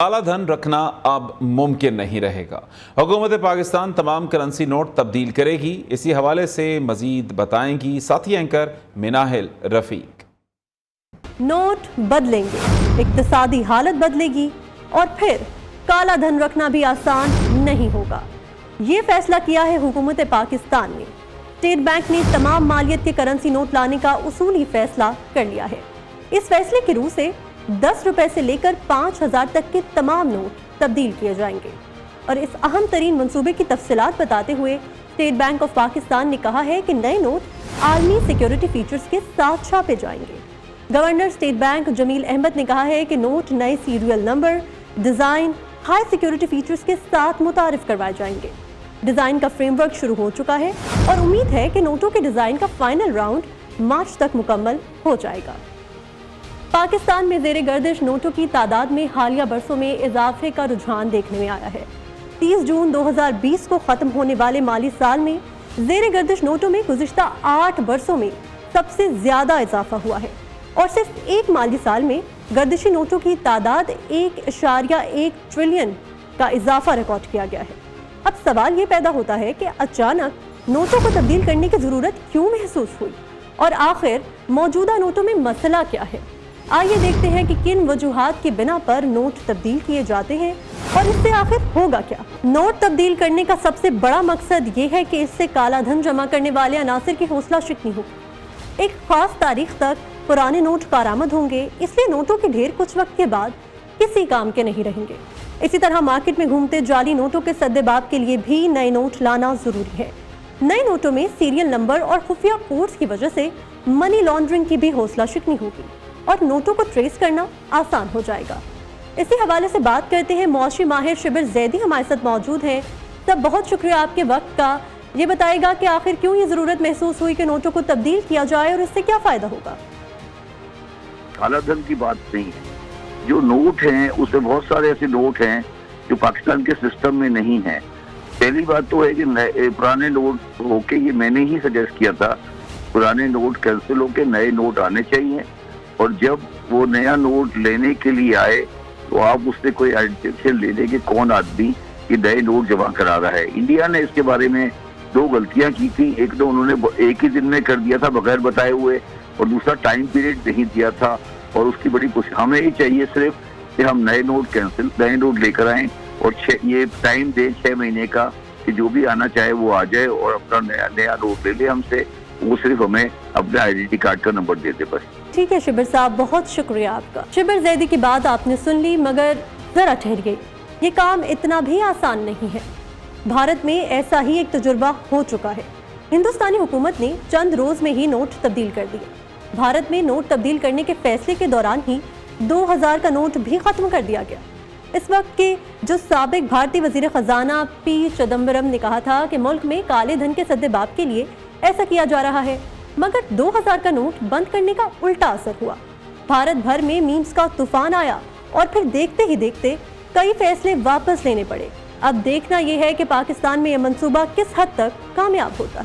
काला धन रखना अब मुमकिन नहीं रहेगा। हुकूमत पाकिस्तान तमाम करेंसी नोट तब्दील करेगी। इसी हवाले से मजीद बताएंगी साथी एंकर मिनाहिल रफीक। नोट बदलेंगे, इक्तिसादी हालत बदलेगी और फिर काला धन रखना भी आसान नहीं होगा। ये फैसला किया है हुकूमत पाकिस्तान ने। स्टेट बैंक ने तमाम मालियत के करेंसी नोट लाने का उसूली फैसला कर लिया है। इस फैसले की रूह से 10 रुपए से लेकर 5,000 तक के तमाम नोट तब्दील किए जाएंगे। और इस अहम तरीन मंसूबे की तफसीलात बताते हुए स्टेट बैंक ऑफ पाकिस्तान ने कहा है कि नए नोट आर्मी सिक्योरिटी फीचर्स के साथ छापे जाएंगे। Governor State Bank Jameel Ahmed ने कहा है कि नोट नए serial number, design, high security features के साथ मुतारिफ करवाए जाएंगे। डिजाइन का फ्रेमवर्क शुरू हो चुका है और उम्मीद है कि नोटों के डिजाइन का फाइनल राउंड मार्च तक मुकम्मल हो जाएगा। पाकिस्तान में ज़ेरे गर्दिश नोटों की तादाद में हालिया बरसों में इजाफे का रुझान देखने में आया है। 30 जून 2020 को ख़त्म होने वाले माली साल में ज़ेरे गर्दिश नोटों में गुज़िश्ता 8 बरसों में सबसे ज़्यादा इजाफा हुआ है और सिर्फ एक माली साल में गर्दिशी नोटों की तादाद 1.1 ट्रिलियन का इजाफा रिकॉर्ड किया गया है। अब सवाल ये पैदा होता है कि अचानक नोटों को तब्दील करने की ज़रूरत क्यों महसूस हुई और आखिर मौजूदा नोटों में मसला क्या है। आइए देखते हैं कि किन वजूहात की बिना पर नोट तब्दील किए जाते हैं और इससे आखिर होगा क्या। नोट तब्दील करने का सबसे बड़ा मकसद ये है कि इससे काला धन जमा करने वाले अनासिर की हौसला शिकनी हो। एक खास तारीख तक पुराने नोट कारामद होंगे, इसलिए नोटों के ढेर कुछ वक्त के बाद किसी काम के नहीं रहेंगे। इसी तरह मार्केट में घूमते जाली नोटों के सद्देबाब के लिए भी नए नोट लाना जरूरी है। नए नोटों में सीरियल नंबर और खुफिया कोड्स की वजह से मनी लॉन्ड्रिंग की भी हौसला शिकनी होगी और नोटों को ट्रेस करना आसान हो जाएगा। इसी हवाले से बात करते हैं, मुआशी माहिर शिबिर जैदी हमारे साथ मौजूद हैं। सब बहुत शुक्रिया आपके वक्त का। ये बताएगा कि आखिर क्यों ये जरूरत महसूस हुई कि नोटों को तब्दील किया जाए और इससे क्या फायदा होगा। काला धन की बात नहीं है। जो नोट हैं उसमें बहुत सारे ऐसे नोट हैं जो पाकिस्तान के सिस्टम में नहीं है। पहली बात तो है कि पुराने नोट होके, ये मैंने ही सजेस्ट किया था, पुराने नोट कैंसिल होके नए नोट आने चाहिए और जब वो नया नोट लेने के लिए आए तो आप उससे कोई आइडेंटिफिकेशन ले लें कि कौन आदमी ये नए नोट जमा करा रहा है। इंडिया ने इसके बारे में 2 गलतियां की थी। एक तो उन्होंने एक ही दिन में कर दिया था बगैर बताए हुए, और दूसरा टाइम पीरियड नहीं दिया था और उसकी बड़ी कोशिश। हमें ही चाहिए सिर्फ कि हम नए नोट लेकर आएं और ये टाइम दें 6 महीने का कि जो भी आना चाहे वो आ जाए और अपना नया नोट ले ले हमसे। वो सिर्फ हमें अपने आइडेंटिटी कार्ड का नंबर दे दे बस। ठीक है शिबिर साहब, बहुत शुक्रिया आपका। शिबिर जैदी की बात आपने सुन ली, मगर जरा ठहरिए, ये काम इतना भी आसान नहीं है। भारत में ऐसा ही एक तजुर्बा हो चुका है। हिंदुस्तानी हुकूमत ने चंद रोज में ही नोट तब्दील कर दिए। भारत में नोट तब्दील करने के फैसले के दौरान ही 2000 का नोट भी खत्म कर दिया गया। इस वक्त के जो साबिक भारतीय वजीर खजाना पी चिदम्बरम ने कहा था कि मुल्क में काले धन के सद्देबाब के लिए ऐसा किया जा रहा है, मगर 2000 का नोट बंद करने का उल्टा असर हुआ। भारत भर में मीम्स का तूफान आया और फिर देखते ही देखते कई फैसले वापस लेने पड़े। अब देखना यह है कि पाकिस्तान में यह मंसूबा किस हद तक कामयाब होता है।